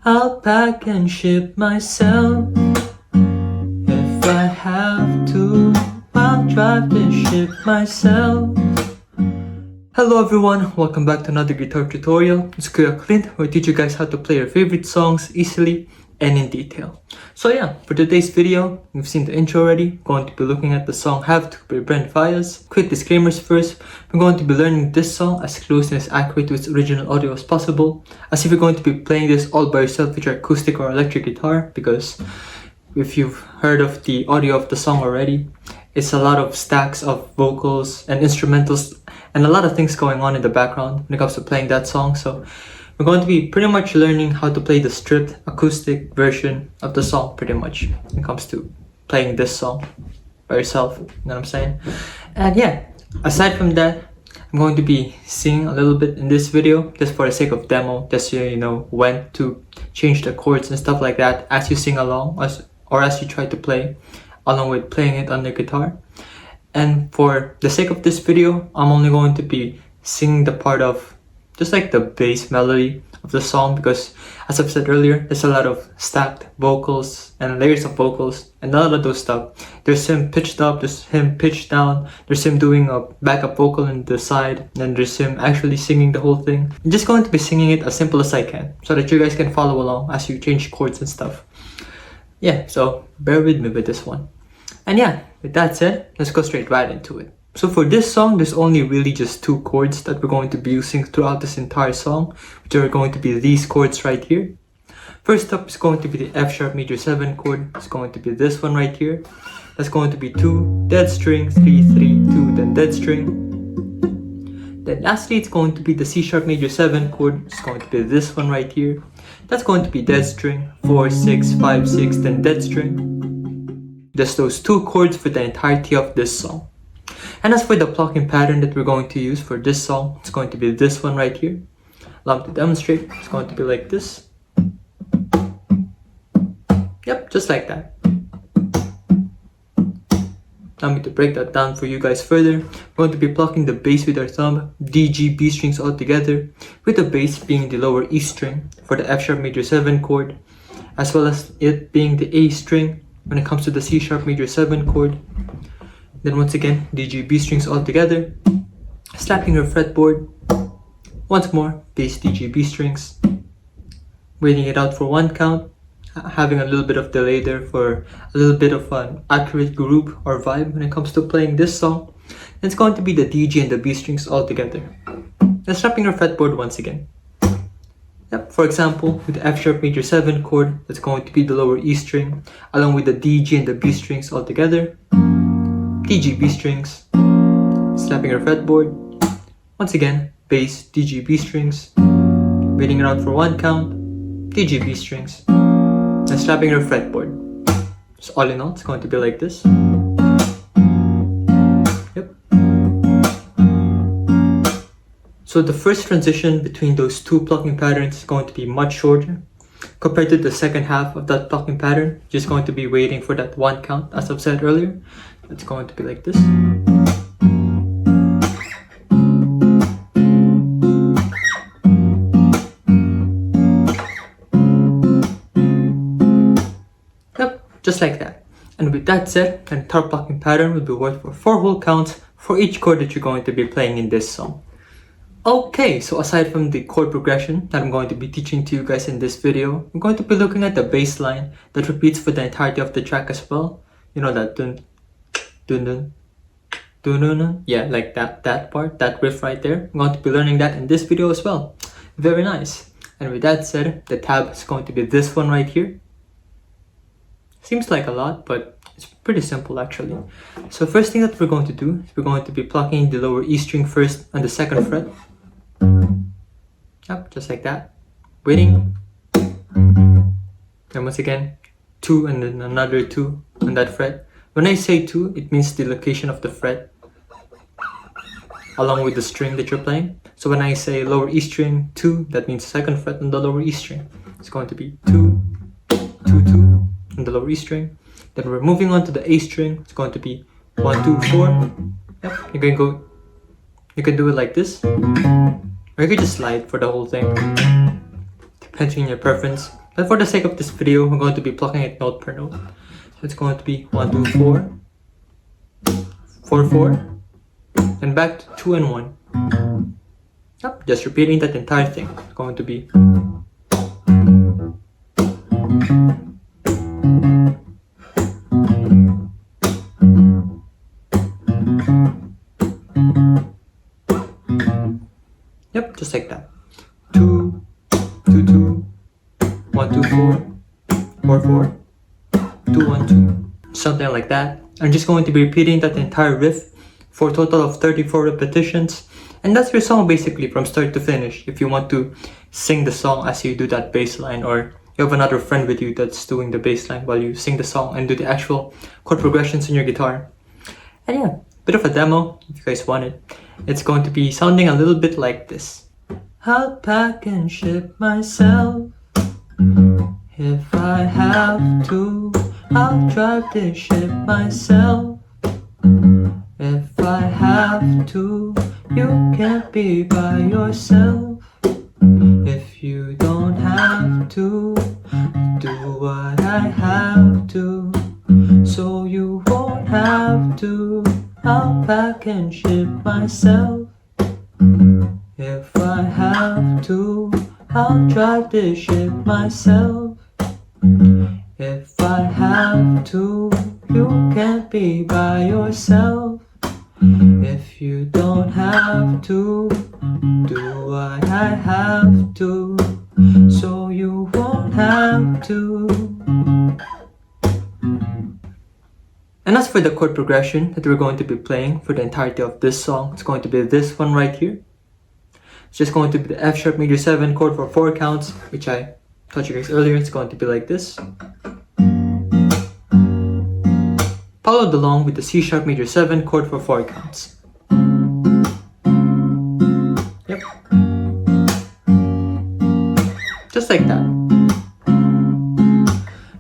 I'll pack and ship myself. If I have to, I'll drive the ship myself. Hello everyone, welcome back to another guitar tutorial. It's Kuya Clint, where I teach you guys how to play your favorite songs easily and in detail. So yeah, for today's video, you've seen the intro already. We're going to be looking at the song Have To by BRENT FAIYAZ. Quick disclaimers first, we're going to be learning this song as close and as accurate to its original audio as possible, as if you're going to be playing this all by yourself with your acoustic or electric guitar, because if you've heard of the audio of the song already, it's a lot of stacks of vocals and instrumentals and a lot of things going on in the background when it comes to playing that song. So we're going to be pretty much learning how to play the stripped acoustic version of the song pretty much when it comes to playing this song by yourself, you know what I'm saying? And yeah, aside from that, I'm going to be singing a little bit in this video just for the sake of demo, just so you know when to change the chords and stuff like that as you sing along or as you try to play along with playing it on the guitar. And for the sake of this video, I'm only going to be singing the part of just like the bass melody of the song, because as I've said earlier, there's a lot of stacked vocals and layers of vocals and a lot of those stuff. There's him pitched up, there's him pitched down, there's him doing a backup vocal in the side, and then there's him actually singing the whole thing. I'm just going to be singing it as simple as I can so that you guys can follow along as you change chords and stuff. Yeah, so bear with me with this one. And yeah, with that said, let's go straight right into it. So for this song, there's only really just two chords that we're going to be using throughout this entire song, which are going to be these chords right here. First up is going to be the F sharp major 7 chord. It's going to be this one right here. That's going to be 2, dead string, 3, 3, 2, then dead string. Then lastly, it's going to be the C sharp major 7 chord. It's going to be this one right here. That's going to be dead string, 4, 6, 5, 6, then dead string. Just those two chords for the entirety of this song. And as for the plucking pattern that we're going to use for this song, it's going to be this one right here. Allow me to demonstrate. It's going to be like this. Yep, just like that. Allow me to break that down for you guys further. We're going to be plucking the bass with our thumb, D, G, B strings all together, with the bass being the lower E string for the F sharp major 7 chord, as well as it being the A string when it comes to the C sharp major 7 chord. Then once again, D, G, B strings all together, slapping your fretboard. Once more, bass, D, G, B strings, waiting it out for one count, having a little bit of delay there for a little bit of an accurate groove or vibe when it comes to playing this song. Then it's going to be the D, G, and the B strings all together. Then slapping your fretboard once again. Yep, for example, with the F sharp major 7 chord, that's going to be the lower E string, along with the D, G, and the B strings all together. D, G, B strings, slapping your fretboard. Once again, bass, D, G, B strings, waiting it out for one count, D, G, B strings, and slapping your fretboard. So all in all, it's going to be like this. Yep. So the first transition between those two plucking patterns is going to be much shorter compared to the second half of that plucking pattern. Just going to be waiting for that one count, as I've said earlier. It's going to be like this. Yep, just like that. And with that said, the entire plucking pattern will be worth for 4 whole counts for each chord that you're going to be playing in this song. Okay, so aside from the chord progression that I'm going to be teaching to you guys in this video, I'm going to be looking at the bass line that repeats for the entirety of the track as well. You know that dun dun dun dun dun dun. Yeah, like that part, that riff right there. I'm going to be learning that in this video as well. Very nice. And with that said, the tab is going to be this one right here. Seems like a lot, but it's pretty simple actually. So first thing that we're going to do is we're going to be plucking the lower E string first on the 2nd fret. Yep, just like that. Waiting. And once again, 2 and then another 2 on that fret. When I say 2, it means the location of the fret along with the string that you're playing. So when I say lower E string 2, that means 2nd fret on the lower E string. It's going to be 2, 2, 2 on the lower E string. Then we're moving on to the A string. It's going to be 1, 2, 4. Yep, you can do it like this, or you could just slide for the whole thing, depending on your preference. But for the sake of this video, we're going to be plucking it note per note. So it's going to be 1, 2, 4, 4, 4, and back to 2 and 1. Yep, just repeating that entire thing. It's going to be. Yep, just like that. 2, 2, 2, 1, 2, 4, 4, 4, 2, 1, 2. Something like that. I'm just going to be repeating that entire riff for a total of 34 repetitions. And that's your song basically from start to finish. If you want to sing the song as you do that bass line, or you have another friend with you that's doing the bass line while you sing the song and do the actual chord progressions on your guitar. And yeah, bit of a demo if you guys want it. It's going to be sounding a little bit like this. I'll pack and ship myself. If I have to, I'll drive this ship myself. If I have to, you can't be by yourself. If you don't have to, do what I have to, so you won't have to. I'll pack and ship myself. If I have to, I'll drive this ship myself. If I have to, you can't be by yourself. If you don't have to, do what I have to, so you won't have to. And as for the chord progression that we're going to be playing for the entirety of this song, it's going to be this one right here. It's just going to be the F sharp major 7 chord for 4 counts, which I taught you guys earlier. It's going to be like this. Followed along with the C sharp major 7 chord for 4 counts. Yep. Just like that.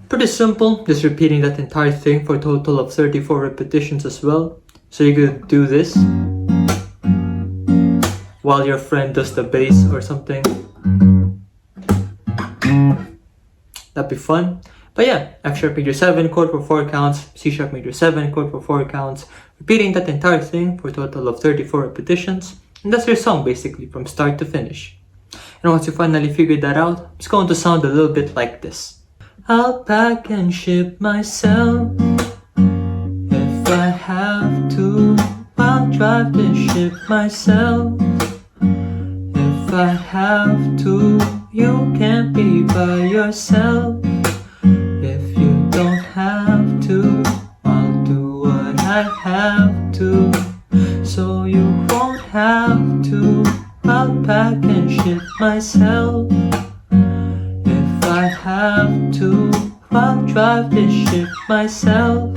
Pretty simple, just repeating that entire thing for a total of 34 repetitions as well. So you could do this while your friend does the bass or something. That'd be fun. But yeah, F sharp major 7 chord for 4 counts, C sharp major 7 chord for 4 counts, repeating that entire thing for a total of 34 repetitions. And that's your song basically from start to finish. And once you finally figured that out, it's going to sound a little bit like this. I'll pack and ship myself. If I have to, I'll drive this ship myself. If I have to, you can't be by yourself. If you don't have to, I'll do what I have to, so you won't have to. I'll pack and ship myself. If I have to, I'll drive this ship myself.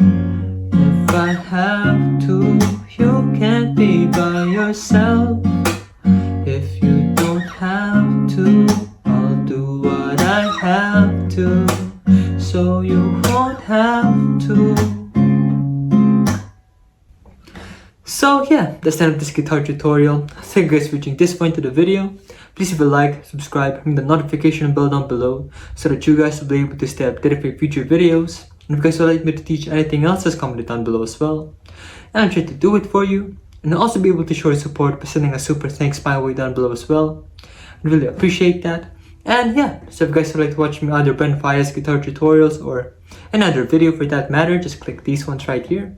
If I have to, you can't be by yourself. If you don't have to, I'll do what I have to, so you won't have to. So yeah, that's the end of this guitar tutorial. Thank you guys for reaching this point of the video. Please leave a like, subscribe, ring the notification bell down below so that you guys will be able to stay updated for future videos. And if you guys would like me to teach anything else, just comment it down below as well. And I'll try to do it for you. And I'll also be able to show your support by sending a super thanks my way down below as well. I really appreciate that. And yeah, so if you guys would like to watch me other BRENT FAIYAZ guitar tutorials or another video for that matter, just click these ones right here.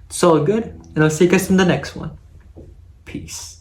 It's all good, and I'll see you guys in the next one. Peace.